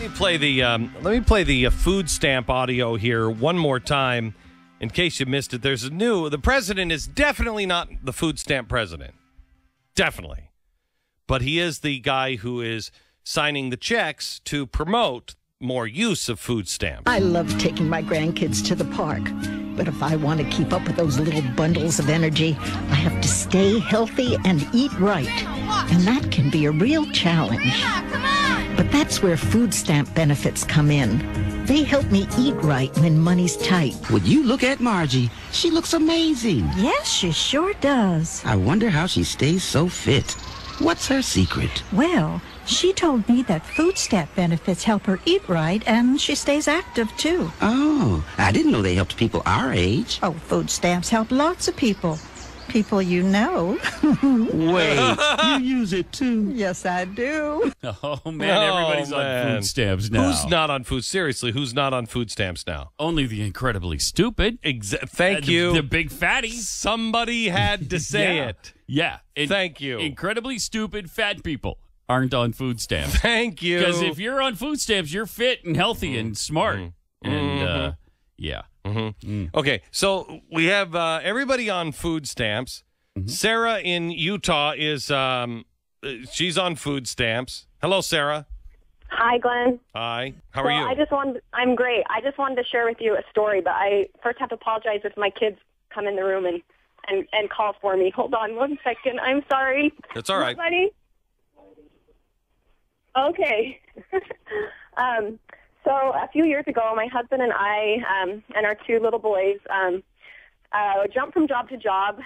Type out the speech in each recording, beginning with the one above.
Let me play the food stamp audio here one more time in case you missed it. The president is definitely not the food stamp president. Definitely. But he is the guy who is signing the checks to promote more use of food stamps. I love taking my grandkids to the park. But if I want to keep up with those little bundles of energy, I have to stay healthy and eat right. And that can be a real challenge. Yeah, come on! But that's where food stamp benefits come in. They help me eat right when money's tight. Would you look at Margie? She looks amazing. Yes, she sure does. I wonder how she stays so fit. What's her secret? Well, she told me that food stamp benefits help her eat right, and she stays active, too. Oh, I didn't know they helped people our age. Oh, food stamps help lots of people. People you know. Wait, you use it, too? Yes, I do. Oh, man, everybody's on food stamps now. Who's not on food? Seriously, who's not on food stamps now? Only the incredibly stupid. Thank you. The big fatties. Somebody had to say it. Yeah. Thank you. Incredibly stupid fat people aren't on food stamps. Thank you. Because if you're on food stamps, you're fit and healthy and smart. And, yeah. Okay, so we have everybody on food stamps. Sarah in Utah is she's on food stamps. Hello, Sarah. Hi, Glenn. Hi. How are you? I'm great. I just wanted to share with you a story, but I first have to apologize if my kids come in the room and call for me. Hold on 1 second. I'm sorry. That's all right. Buddy? Okay. So a few years ago, my husband and I and our two little boys jumped from job to job.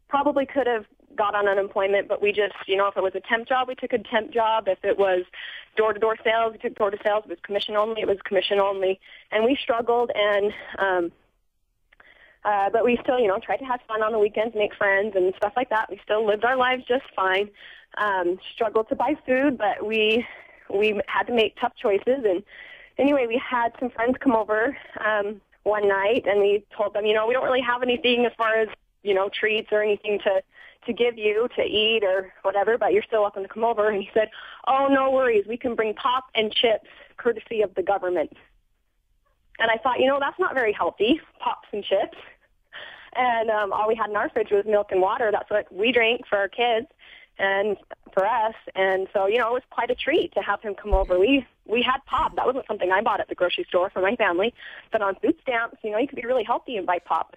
Probably could have got on unemployment, but we just, if it was a temp job, we took a temp job. If it was door-to-door sales, we took door-to sales. If it was commission only, it was commission only. And we struggled, and but we still, tried to have fun on the weekends, make friends and stuff like that. We still lived our lives just fine. Struggled to buy food, but we had to make tough choices. And anyway, we had some friends come over one night, and we told them, we don't really have anything as far as, treats or anything to give you to eat or whatever, but you're still welcome to come over. And he said, oh, no worries. We can bring pop and chips courtesy of the government. And I thought, that's not very healthy, pops and chips. And all we had in our fridge was milk and water. That's what we drank for our kids and for us. And so, it was quite a treat to have him come over. We had pop. That wasn't something I bought at the grocery store for my family. But on food stamps, you could be really healthy and buy pop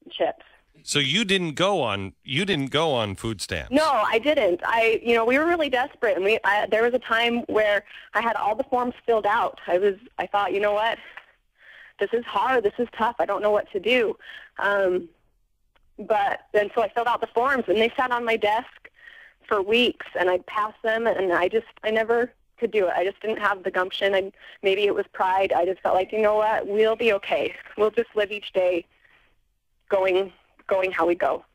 and chips. So you didn't go on food stamps? No, I didn't. We were really desperate, and there was a time where I had all the forms filled out. I thought, what? This is hard. This is tough. I don't know what to do. But then so I filled out the forms, and they sat on my desk for weeks, and I'd pass them, and I never could do it. I just didn't have the gumption. Maybe it was pride. I just felt like, what? We'll be okay. We'll just live each day going how we go.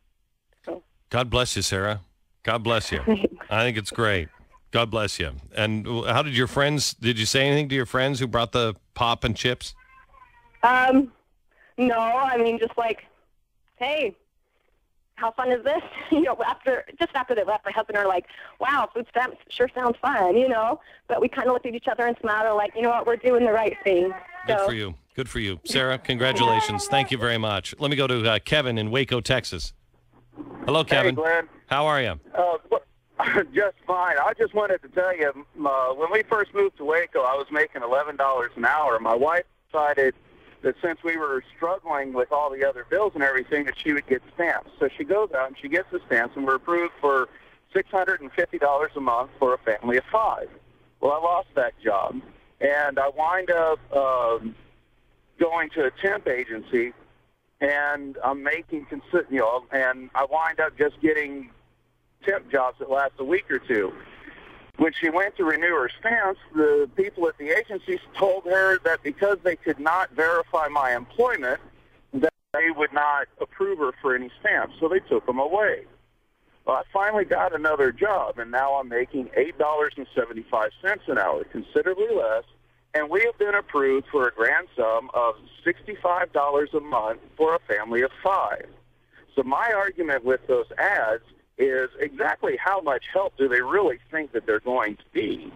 So. God bless you, Sarah. God bless you. I think it's great. God bless you. And how did did you say anything to your friends who brought the pop and chips? No, just like, hey, how fun is this? After they left, my husband and I are like, wow, food stamps sure sounds fun, But we kind of looked at each other and smiled, like, you know what, we're doing the right thing. Good for you. Good for you. Sarah, congratulations. Thank you very much. Let me go to Kevin in Waco, Texas. Hello, Kevin. Hey, Glenn. How are you? Just fine. I just wanted to tell you, when we first moved to Waco, I was making $11 an hour. My wife decided that since we were struggling with all the other bills and everything, that she would get stamps. So she goes out and she gets the stamps, and we're approved for $650 a month for a family of 5. Well, I lost that job, and I wind up going to a temp agency, and I'm making, and I wind up just getting temp jobs that last a week or two. When she went to renew her stamps, the people at the agency told her that because they could not verify my employment, that they would not approve her for any stamps, so they took them away. Well, I finally got another job, and now I'm making $8.75 an hour, considerably less, and we have been approved for a grand sum of $65 a month for a family of 5. So my argument with those ads is exactly how much help do they really think that they're going to be?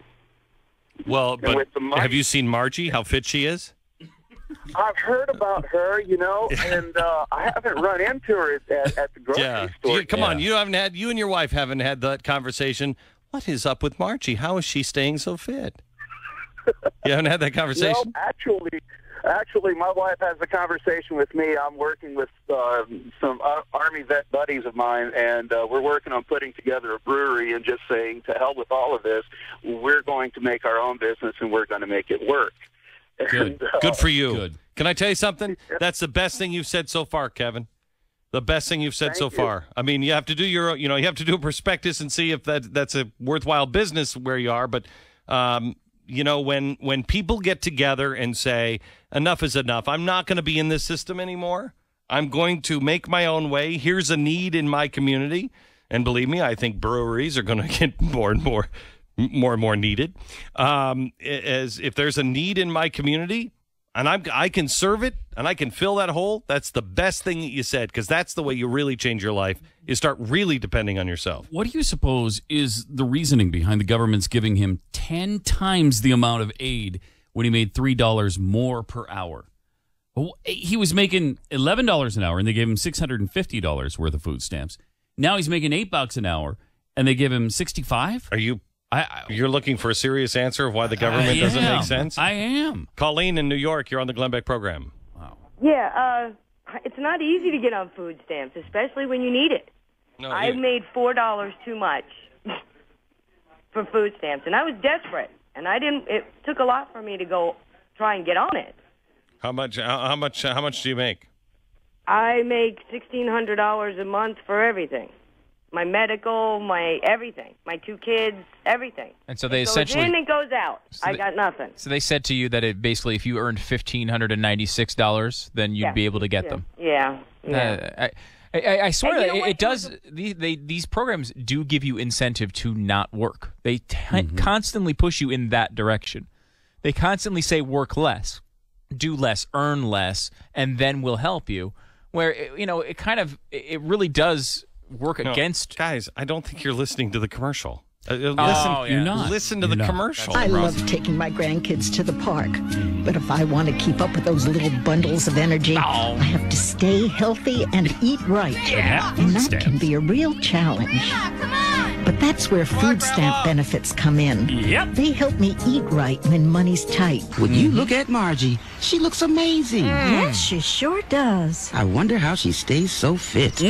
Well, And but with the money, have you seen Margie, how fit she is? I've heard about her, and I haven't run into her at the grocery store. Come on, you and your wife haven't had that conversation. What is up with Margie? How is she staying so fit? You haven't had that conversation? Actually, my wife has a conversation with me. I'm working with some Army vet buddies of mine, and we're working on putting together a brewery and just saying, to hell with all of this. We're going to make our own business, and we're going to make it work. Good. And, Good for you. Good. Can I tell you something? That's the best thing you've said so far, Kevin. The best thing you've said so far. I mean, you have to do you have to do a prospectus and see if that's a worthwhile business where you are. But, when people get together and say, enough is enough, I'm not going to be in this system anymore. I'm going to make my own way. Here's a need in my community. And believe me, I think breweries are going to get more and more needed. As if there's a need in my community, and I can serve it, and I can fill that hole, that's the best thing that you said, because that's the way you really change your life, is start really depending on yourself. What do you suppose is the reasoning behind the government's giving him 10 times the amount of aid when he made $3 more per hour? He was making $11 an hour, and they gave him $650 worth of food stamps. Now he's making $8 an hour, and they give him $65? Are you... You're looking for a serious answer of why the government doesn't make sense? I am. Colleen in New York, you're on the Glenn Beck program. Wow. Yeah, it's not easy to get on food stamps, especially when you need it. No, I made $4 too much for food stamps, and I was desperate, and it took a lot for me to go try and get on it. How much do you make? I make $1,600 a month for everything. My medical, my everything, my 2 kids, everything. And so they it goes essentially in and goes out. I got nothing. So they said to you that it basically, if you earned $1,596, then you'd be able to get them. Yeah. I swear And you know it does. These programs do give you incentive to not work. They constantly push you in that direction. They constantly say work less, do less, earn less, and then we'll help you. Where it really does work against. Guys, I don't think you're listening to the commercial. You're not. Listen to the commercial. I love taking my grandkids to the park, but if I want to keep up with those little bundles of energy, I have to stay healthy and eat right. And that can be a real challenge. But that's where food stamp benefits come in. Yep. They help me eat right when money's tight. Would you look at Margie? She looks amazing. Yes, she sure does. I wonder how she stays so fit.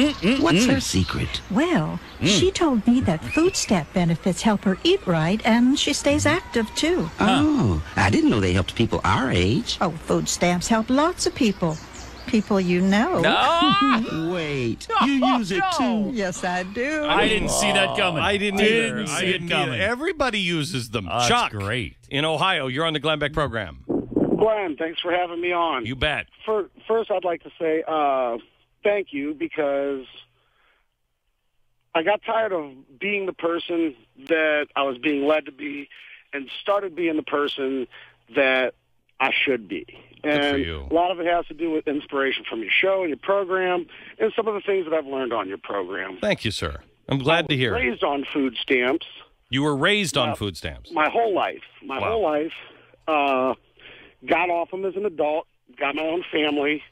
What's her secret? Well, she told me that food stamp benefits help her eat right, and she stays active, too. Oh, I didn't know they helped people our age. Oh, food stamps help lots of people. People you know. Wait, you use it too? Yes, I do. I didn't see that coming. I didn't either. see it coming. Everybody uses them. That's Chuck, great. in Ohio, you're on the Glenn Beck program. Glenn, thanks for having me on. You bet. First, I'd like to say thank you, because I got tired of being the person that I was being led to be and started being the person that I should be. And a lot of it has to do with inspiration from your show and your program and some of the things that I've learned on your program. Thank you, sir. I'm glad to hear it. I was raised on food stamps. You were raised on food stamps? My whole life. Whole life. Got off them as an adult, got my own family.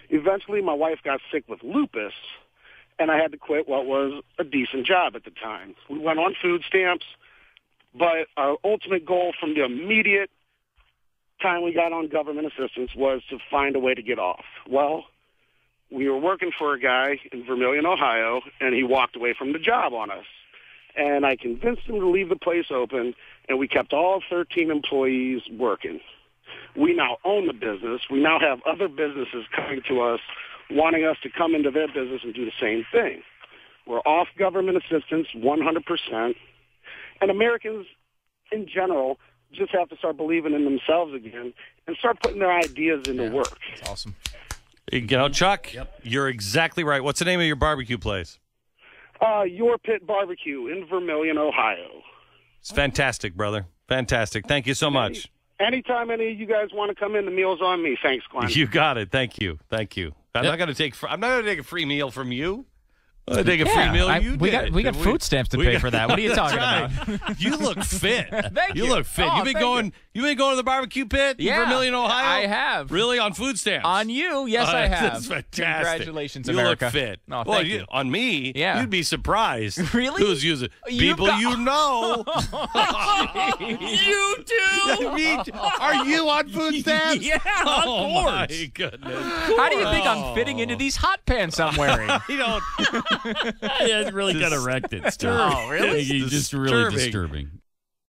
Eventually, my wife got sick with lupus, and I had to quit what was a decent job at the time. We went on food stamps, but our ultimate goal from the immediate time we got on government assistance was to find a way to get off. Well, we were working for a guy in Vermilion, Ohio, and he walked away from the job on us. And I convinced him to leave the place open, and we kept all 13 employees working. We now own the business. We now have other businesses coming to us, wanting us to come into their business and do the same thing. We're off government assistance 100%. And Americans in general just have to start believing in themselves again and start putting their ideas into work. That's awesome. Chuck, you're exactly right. What's the name of your barbecue place? Your Pit Barbecue in Vermilion, Ohio. It's fantastic, brother. Fantastic. Thank you so much. Anytime any of you guys want to come in, the meal's on me. Thanks, Glenn. You got it. Thank you. I'm not going to take a free meal from you. I take a free meal. We got food stamps to pay for that. What are you talking about? You look fit. Thank you. You look fit. You've been going to the barbecue pit in Vermillion, Ohio? I have. Really? On food stamps? On you? Yes, I have. That's fantastic. Congratulations, America. You look fit. No, thank you. On me, you'd be surprised. Really? Who's using people you know. You too? Are you on food stamps? Yeah, of course. My goodness. How do you think I'm fitting into these hot pants I'm wearing? You don't. It's really got erected. Oh, really? Just really disturbing.